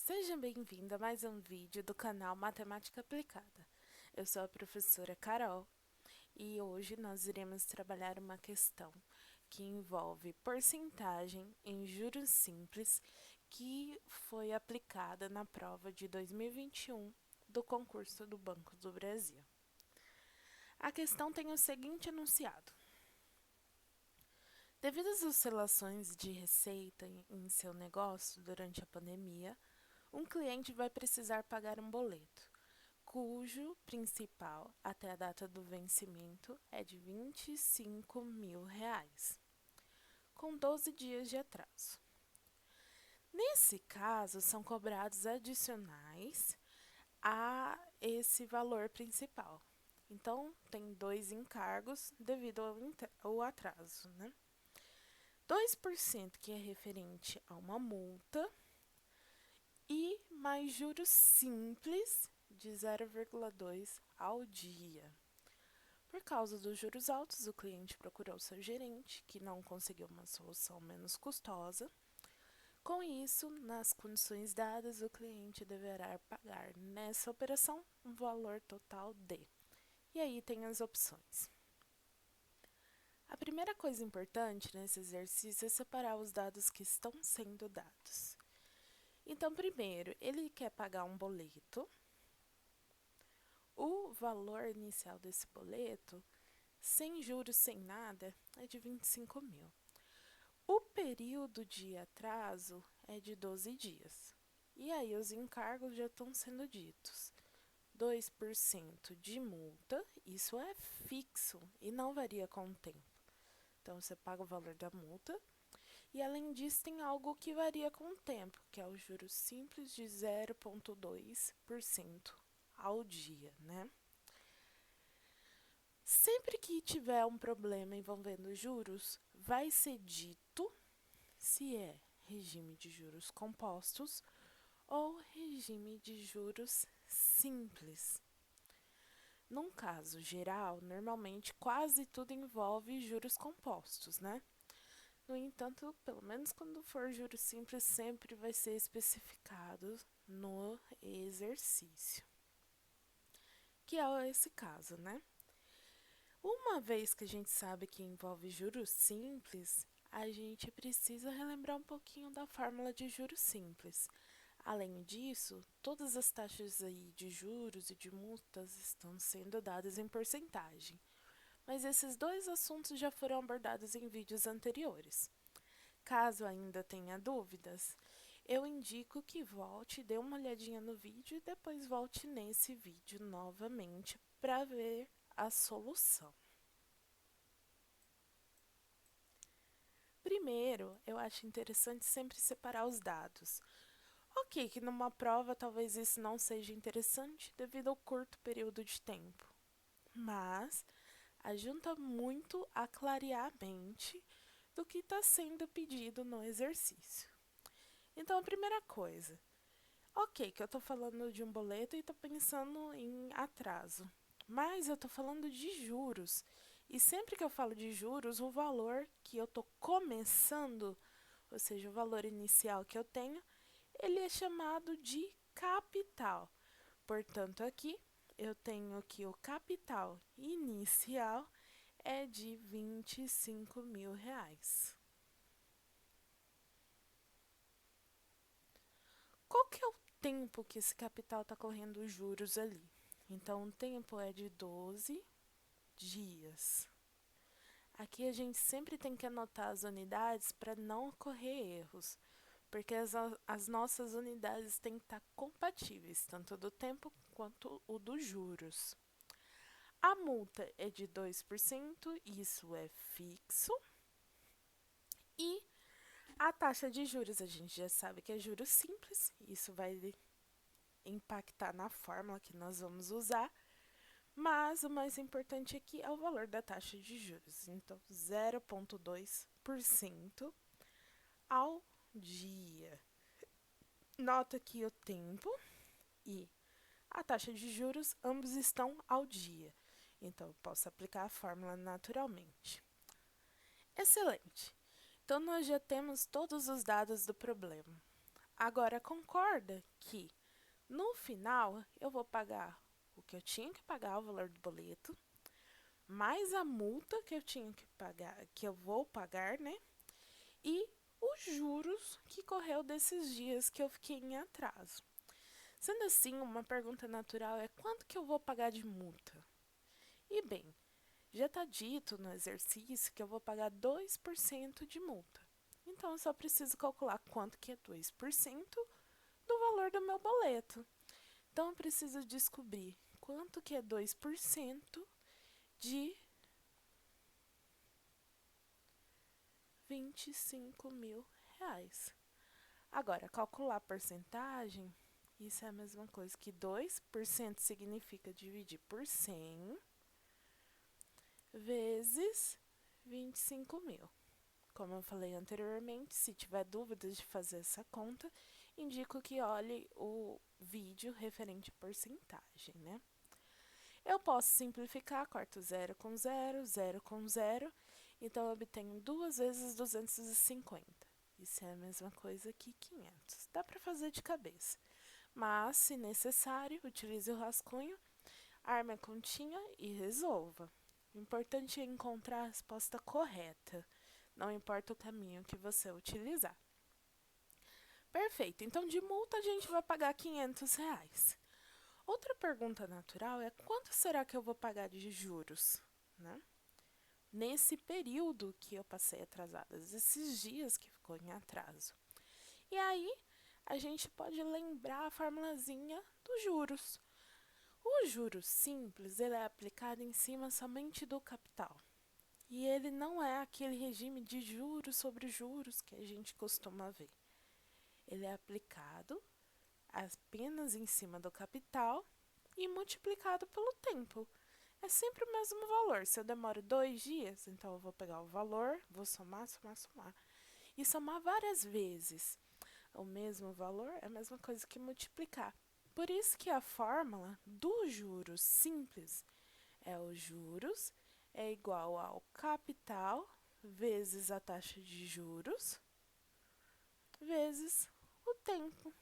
Seja bem-vindo a mais um vídeo do canal Matemática Aplicada. Eu sou a professora Carol e hoje nós iremos trabalhar uma questão que envolve porcentagem em juros simples que foi aplicada na prova de 2021 do concurso do Banco do Brasil. A questão tem o seguinte enunciado: devido às oscilações de receita em seu negócio durante a pandemia, um cliente vai precisar pagar um boleto, cujo principal até a data do vencimento é de R$ 25.000, com 12 dias de atraso. Nesse caso, são cobrados adicionais a esse valor principal. Então, tem dois encargos devido ao atraso, né? 2% que é referente a uma multa e mais juros simples de 0,2 ao dia. Por causa dos juros altos, o cliente procurou seu gerente, que não conseguiu uma solução menos custosa. Com isso, nas condições dadas, o cliente deverá pagar nessa operação um valor total de. E aí tem as opções. A primeira coisa importante nesse exercício é separar os dados que estão sendo dados. Então, primeiro, ele quer pagar um boleto. O valor inicial desse boleto, sem juros, sem nada, é de 25.000. O período de atraso é de 12 dias. E aí os encargos já estão sendo ditos. 2% de multa, isso é fixo e não varia com o tempo. Então, você paga o valor da multa. E, além disso, tem algo que varia com o tempo, que é o juros simples de 0,2% ao dia, né? Sempre que tiver um problema envolvendo juros, vai ser dito se é regime de juros compostos ou regime de juros simples. Num caso geral, normalmente quase tudo envolve juros compostos, né? No entanto, pelo menos quando for juros simples, sempre vai ser especificado no exercício, que é esse caso, né? Uma vez que a gente sabe que envolve juros simples, a gente precisa relembrar um pouquinho da fórmula de juros simples. Além disso, todas as taxas aí de juros e de multas estão sendo dadas em porcentagem. Mas esses dois assuntos já foram abordados em vídeos anteriores. Caso ainda tenha dúvidas, eu indico que volte, dê uma olhadinha no vídeo e depois volte nesse vídeo novamente para ver a solução. Primeiro, eu acho interessante sempre separar os dados. Ok, que numa prova talvez isso não seja interessante devido ao curto período de tempo, mas ajuda muito a clarear a mente do que está sendo pedido no exercício. Então, a primeira coisa, ok, que eu estou falando de um boleto e estou pensando em atraso, mas eu estou falando de juros. E sempre que eu falo de juros, o valor que eu estou começando, ou seja, o valor inicial que eu tenho, ele é chamado de capital. Portanto, aqui eu tenho que o capital inicial é de R$ 25.000. Qual que é o tempo que esse capital está correndo os juros ali? Então, o tempo é de 12 dias. Aqui a gente sempre tem que anotar as unidades para não ocorrer erros, porque as nossas unidades têm que estar compatíveis, tanto do tempo quanto o dos juros. A multa é de 2%, isso é fixo. E a taxa de juros, a gente já sabe que é juros simples, isso vai impactar na fórmula que nós vamos usar, mas o mais importante aqui é o valor da taxa de juros. Então, 0,2% ao dia. Nota que o tempo e a taxa de juros ambos estão ao dia. Então, eu posso aplicar a fórmula naturalmente. Excelente! Então, nós já temos todos os dados do problema. Agora, concorda que no final eu vou pagar o que eu tinha que pagar, o valor do boleto, mais a multa que eu tinha que pagar, que eu vou pagar, né? E os juros que correu desses dias que eu fiquei em atraso. Sendo assim, uma pergunta natural é quanto que eu vou pagar de multa? E bem, já está dito no exercício que eu vou pagar 2% de multa. Então, eu só preciso calcular quanto que é 2% do valor do meu boleto. Então, eu preciso descobrir quanto que é 2% de R$ 25.000. Agora, calcular a porcentagem, isso é a mesma coisa que 2% significa dividir por 100 vezes 25.000. Como eu falei anteriormente, se tiver dúvidas de fazer essa conta, indico que olhe o vídeo referente à porcentagem, né? Eu posso simplificar, corto zero com zero, zero com zero, então eu obtenho 2 vezes 250. Isso é a mesma coisa que 500. Dá para fazer de cabeça. Mas, se necessário, utilize o rascunho, arme a continha e resolva. O importante é encontrar a resposta correta, não importa o caminho que você utilizar. Perfeito, então de multa a gente vai pagar R$ 500. Outra pergunta natural é quanto será que eu vou pagar de juros, né? Nesse período que eu passei atrasada, esses dias que ficou em atraso. E aí, a gente pode lembrar a formulazinha dos juros. O juros simples, ele é aplicado em cima somente do capital. E ele não é aquele regime de juros sobre juros que a gente costuma ver. Ele é aplicado apenas em cima do capital e multiplicado pelo tempo. É sempre o mesmo valor. Se eu demoro 2 dias, então eu vou pegar o valor, vou somar, somar, somar. E somar várias vezes o mesmo valor é a mesma coisa que multiplicar. Por isso que a fórmula do juros simples é o juros é igual ao capital vezes a taxa de juros vezes o tempo.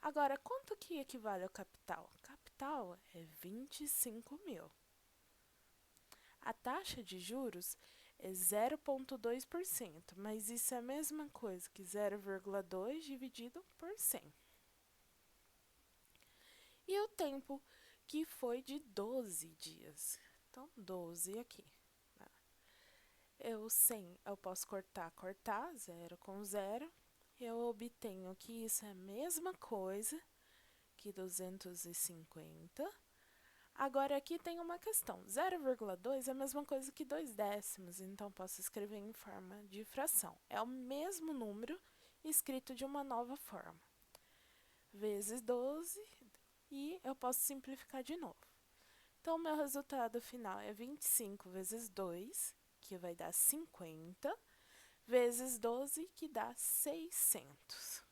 Agora, quanto que equivale ao capital? Capital é 25.000. A taxa de juros é 0,2%, mas isso é a mesma coisa que 0,2 dividido por 100. E o tempo, que foi de 12 dias. Então, 12 aqui. Eu 100, eu posso cortar, 0 com 0. Eu obtenho que isso é a mesma coisa que 250. Agora, aqui tem uma questão. 0,2 é a mesma coisa que 2 décimos, então posso escrever em forma de fração. É o mesmo número escrito de uma nova forma. Vezes 12, e eu posso simplificar de novo. Então, meu resultado final é 25 vezes 2, que vai dar 50, vezes 12, que dá 600.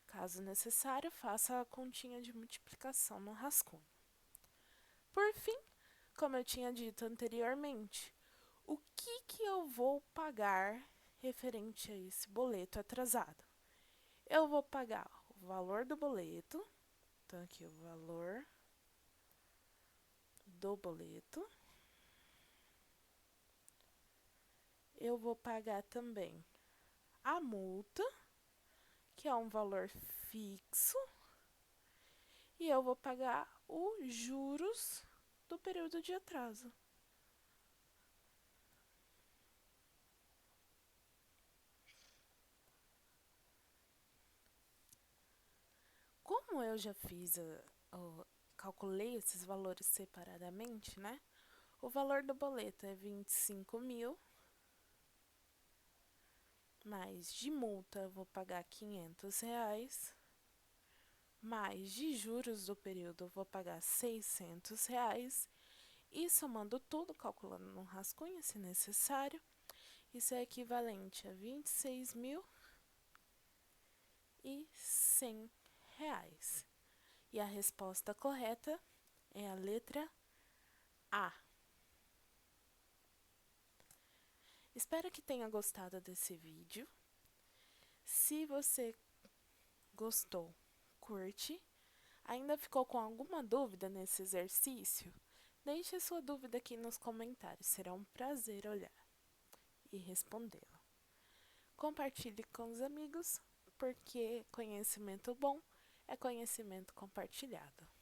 Caso necessário, faça a continha de multiplicação no rascunho. Por fim, como eu tinha dito anteriormente, o que eu vou pagar referente a esse boleto atrasado? Eu vou pagar o valor do boleto, então aqui o valor do boleto. Eu vou pagar também a multa, que é um valor fixo, e eu vou pagar os juros do período de atraso. Como eu já calculei esses valores separadamente, né? O valor do boleto é 25.000, mais de multa eu vou pagar R$ 500, mais de juros do período eu vou pagar R$ 600, e somando tudo, calculando no rascunho se necessário, isso é equivalente a R$ 26.100. E a resposta correta é a letra A. Espero que tenha gostado desse vídeo. Se você gostou, curte. Ainda ficou com alguma dúvida nesse exercício? Deixe a sua dúvida aqui nos comentários, será um prazer olhar e respondê-la. Compartilhe com os amigos, porque conhecimento bom é conhecimento compartilhado.